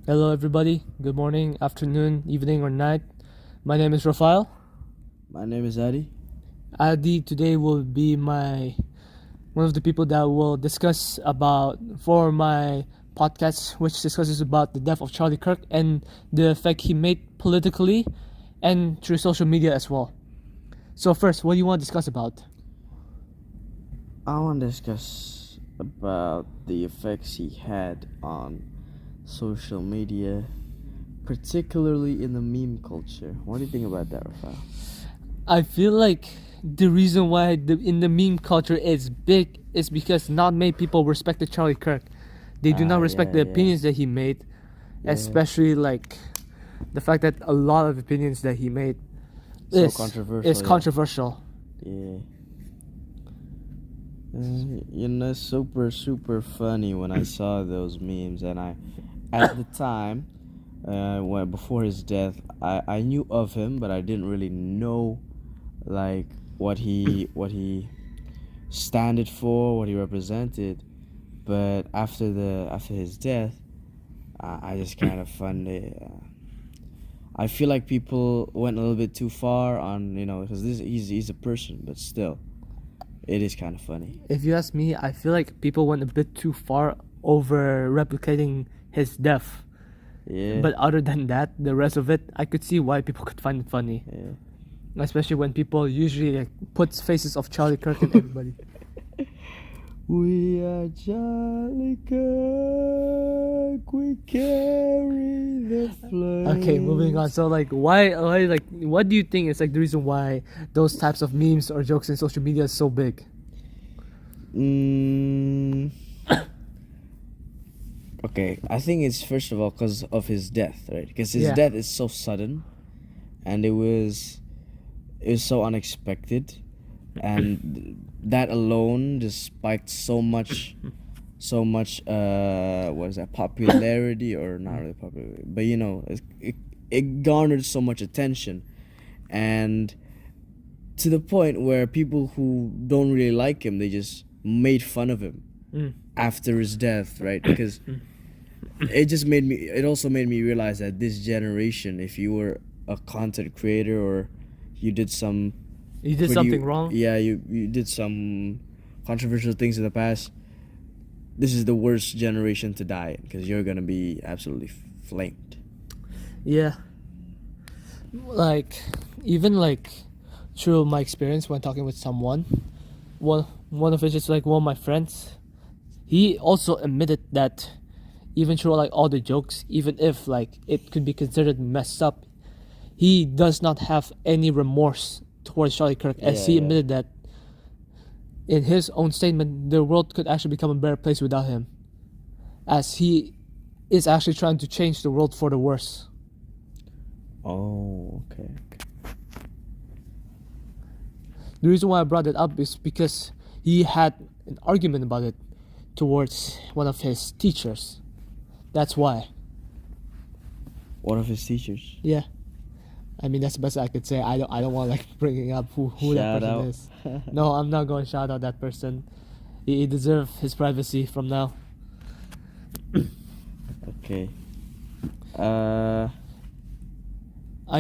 Hello, everybody. Good morning, afternoon, evening, or night. My name is Rafael. My name is Adi. Adi today will be one of the people that will discuss about for my podcast, which discusses about the death of Charlie Kirk and the effect he made politically and through social media as well. So first, what do you want to discuss about? I want to discuss about the effects he had on social media, particularly in the meme culture. What do you think about that, Rafael? I feel like the reason why in the meme culture is big is because not many people respected Charlie Kirk. They do not respect the opinions that he made, especially like the fact that a lot of opinions that he made So is controversial. controversial. Yeah. Super funny when I saw those memes, and at the time, when before his death, I knew of him, but I didn't really know, like what he standed for, what he represented. But after his death, I just kind of found it. I feel like people went a little bit too far on, because he's a person, but still, it is kind of funny. If you ask me, I feel like people went a bit too far over replicating his death. Yeah. But other than that, the rest of it, I could see why people could find it funny. Yeah. Especially when people usually put faces of Charlie Kirk in everybody. We are Charlie Kirk, we carry the flame. Okay, moving on. So why what do you think is the reason why those types of memes or jokes in social media is so big? Okay, I think it's first of all because of his death, right? Because his Yeah. death is so sudden, and it was so unexpected, and that alone just spiked so much what is that, popularity, or not really popular, but it garnered so much attention, and to the point where people who don't really like him, they just made fun of him after his death, right? Because it also made me realize that this generation, if you were a content creator or you did something wrong. Yeah, you did some controversial things in the past, this is the worst generation to die because you're gonna be absolutely flamed. Yeah. Even through my experience when talking with someone, one of which is one of my friends, he also admitted that even through all the jokes, even if it could be considered messed up, he does not have any remorse towards Charlie Kirk, as he admitted that in his own statement, the world could actually become a better place without him, as he is actually trying to change the world for the worse. Oh, okay. The reason why I brought it up is because he had an argument about it towards one of his teachers. That's why. One of his teachers? Yeah. I mean, that's the best I could say. I don't want bringing up who that person is. No, I'm not going to shout out that person. He deserves his privacy from now. Okay. I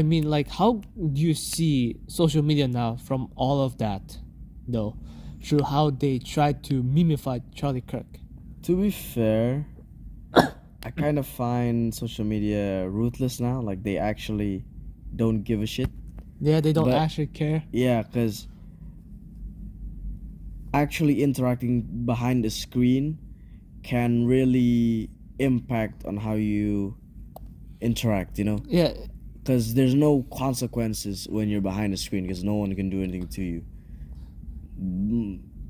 mean, how do you see social media now from all of that, though, through how they tried to mimify Charlie Kirk? To be fair, I kind of find social media ruthless now. Like, they actually don't give a shit. Yeah, they don't actually care. Yeah, because actually interacting behind the screen can really impact on how you interact, Yeah. Because there's no consequences when you're behind the screen because no one can do anything to you.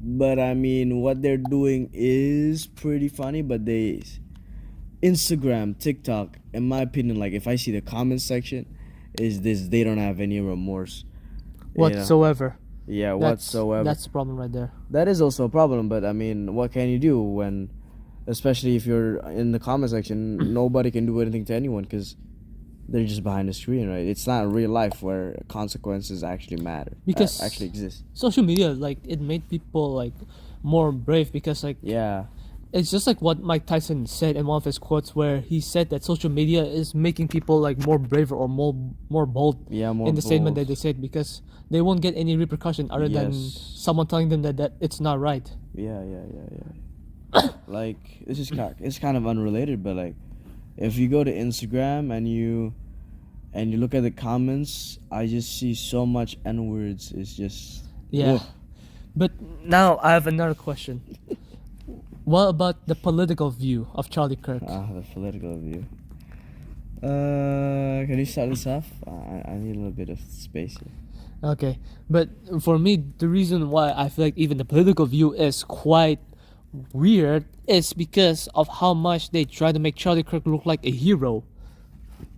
But I mean, what they're doing is pretty funny, but Instagram, TikTok, in my opinion, if I see the comment section, they don't have any remorse whatsoever. Yeah, whatsoever. That's the problem right there. That is also a problem, but I mean, what can you do when, especially if you're in the comment section, nobody can do anything to anyone because they're just behind the screen, right? It's not real life where consequences actually matter, because actually exist. Social media, it made people more brave because Yeah. it's just like what Mike Tyson said in one of his quotes, where he said that social media is making people like more braver or more bold Yeah, more in the statement bold. that they said, because they won't get any repercussion other than Yes. someone telling them that it's not right. Yeah. Like it's kind of unrelated, but like if you go to Instagram and you look at the comments, I just see so much N words. It's just Yeah. ugh. But now I have another question. What about the political view of Charlie Kirk? The political view. Can you start this off? I need a little bit of space here. Okay, but for me, the reason why I feel like even the political view is quite weird is because of how much they try to make Charlie Kirk look like a hero.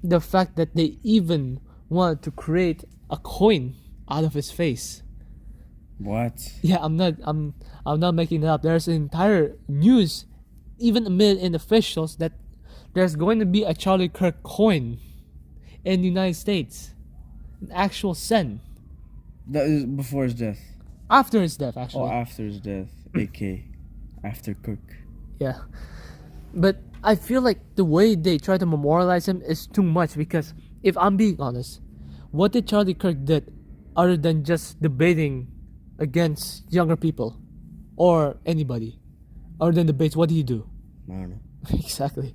The fact that they even wanted to create a coin out of his face. What? Yeah, I'm not making it up. There's an entire news, even amid in officials, that there's going to be a Charlie Kirk coin in the United States, an actual cent. That is before his death. After his death, actually. Oh, after his death, aka after Kirk. Yeah. But I feel like the way they try to memorialize him is too much, because if I'm being honest, what did Charlie Kirk did other than just debating against younger people or anybody? Other than debates, what do you do? I don't know. Exactly.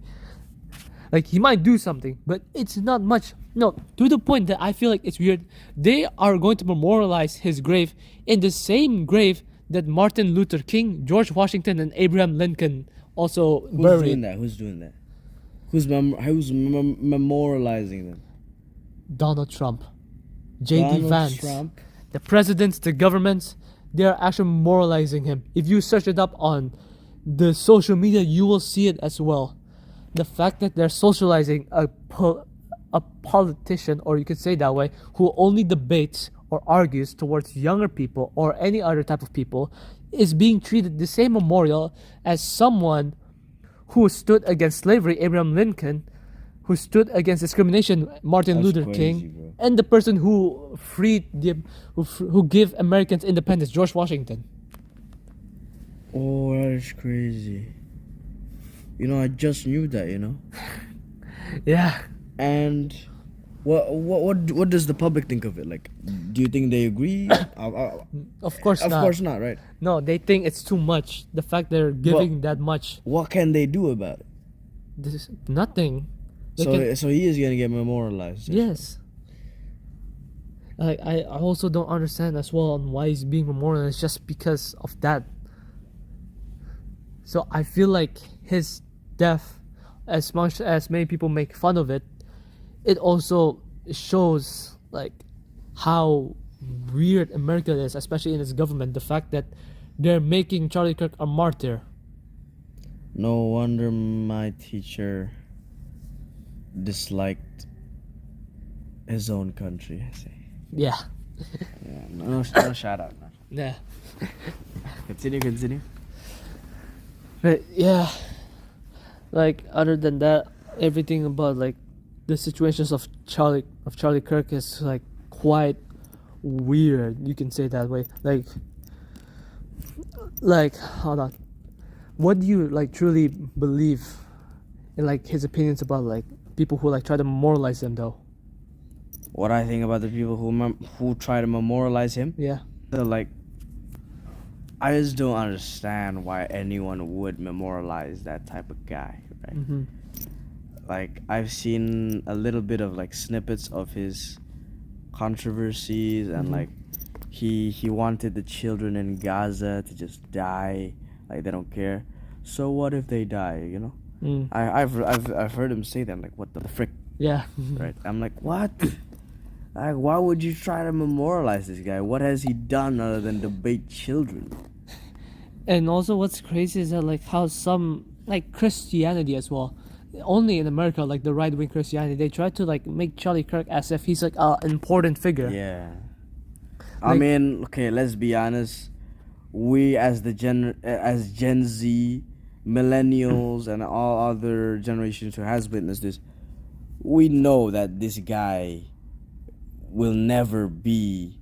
Like, he might do something, but it's not much. No, to the point that I feel like it's weird. They are going to memorialize his grave in the same grave that Martin Luther King, George Washington, and Abraham Lincoln also Who's buried. doing that? Who's memorializing them? Donald Trump, J.D. Donald Vance, Trump. the presidents, the governments, they are actually memorializing him. If you search it up on the social media, you will see it as well. The fact that they're socializing a politician, or you could say that way, who only debates or argues towards younger people or any other type of people, is being treated the same memorial as someone who stood against slavery, Abraham Lincoln, who stood against discrimination, Martin That's Luther crazy, King, bro. and the person who freed who gave Americans independence, George Washington. Oh, that is crazy. You know, I just knew that. You know. Yeah. And what does the public think of it? Like, do you think they agree? Of course Of not. course not, right? No, they think it's too much. The fact they're giving that much. What can they do about it? This is nothing. They can- So he is gonna get memorialized. yes. Like, I also don't understand as well on why he's being memorialized just because of that. So I feel like his death, as much as many people make fun of it, it also shows like how weird America is, especially in its government. The fact that they're making Charlie Kirk a martyr. No wonder my teacher disliked his own country. I say. Yeah. Yeah, no shout out. No. Yeah. Continue. But yeah, like, other than that, everything about like the situations of Charlie Kirk is like quite weird. You can say it that way. Like hold on. What do you like truly believe in, like, his opinions about like people who like try to memorialize him though? What I think about the people who try to memorialize him? Yeah. They're like, I just don't understand why anyone would memorialize that type of guy, right? Mm-hmm. Like, I've seen a little bit of like snippets of his controversies, and Mhm. like he wanted the children in Gaza to just die, like they don't care. So what if they die? You know, Mm. I've heard him say that. I'm like, what the frick, Yeah. right? I'm like, what? Like, why would you try to memorialize this guy? What has he done other than debate children? And also, what's crazy is that like how some like Christianity as well, only in America, like the right wing Christianity, they try to like make Charlie Kirk as if he's like an important figure. Yeah. I Like- mean, okay, let's be honest. We as Gen Z, millennials, and all other generations who has witnessed this, we know that this guy will never be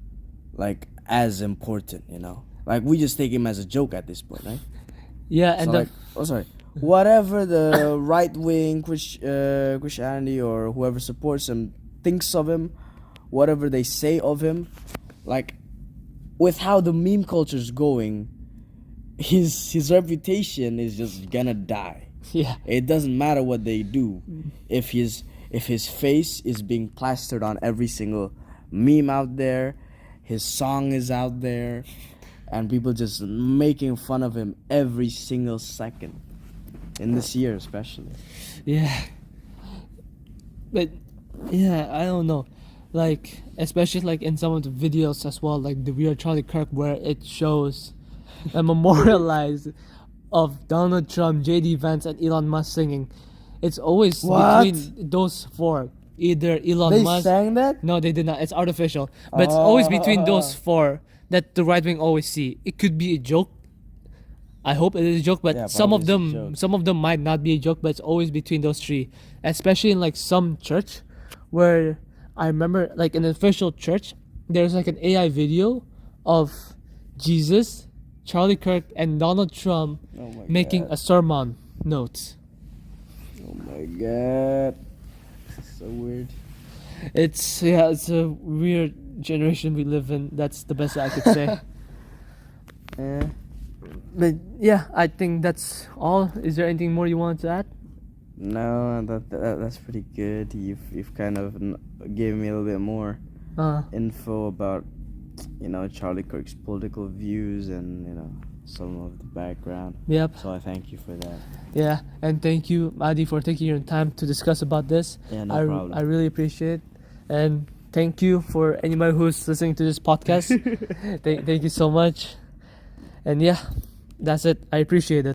like as important, you know. Like, we just take him as a joke at this point, right? Yeah, So and like, whatever the right wing Christianity or whoever supports him thinks of him, whatever they say of him, like with how the meme culture is going, his reputation is just gonna die. yeah, It doesn't matter what they do. If his face is being plastered on every single meme out there, his song is out there, and people just making fun of him every single second. In this year especially. yeah. But yeah, I don't know. Like, especially like in some of the videos as well, like the We Are Charlie Kirk, where it shows a memorialized of Donald Trump, JD Vance, and Elon Musk singing. It's always What? between those four. Either Elon They Musk. sang that? No, they did not. It's artificial. But it's always between those Oh. four that the right wing always see. It could be a joke. I hope it is a joke, but Yeah, some of probably it's a them, joke. some of them might not be a joke. But it's always between those three, especially in like some church, where I remember like in an official church, there's like an AI video of Jesus, Charlie Kirk, and Donald Trump Oh my making god. a sermon notes. Oh my god. This is so weird. It's a weird generation we live in. That's the best I could say. Eh. But yeah, I think that's all. Is there anything more you want to add? No, that's pretty good. You've kind of gave me a little bit more Uh, info about Charlie Kirk's political views and some of the background. yep. So I thank you for that. Yeah, and thank you, Adi, for taking your time to discuss about this. Yeah, no I problem. I really appreciate it. And thank you for anybody who's listening to this podcast. Thank you so much. And yeah, that's it. I appreciate it.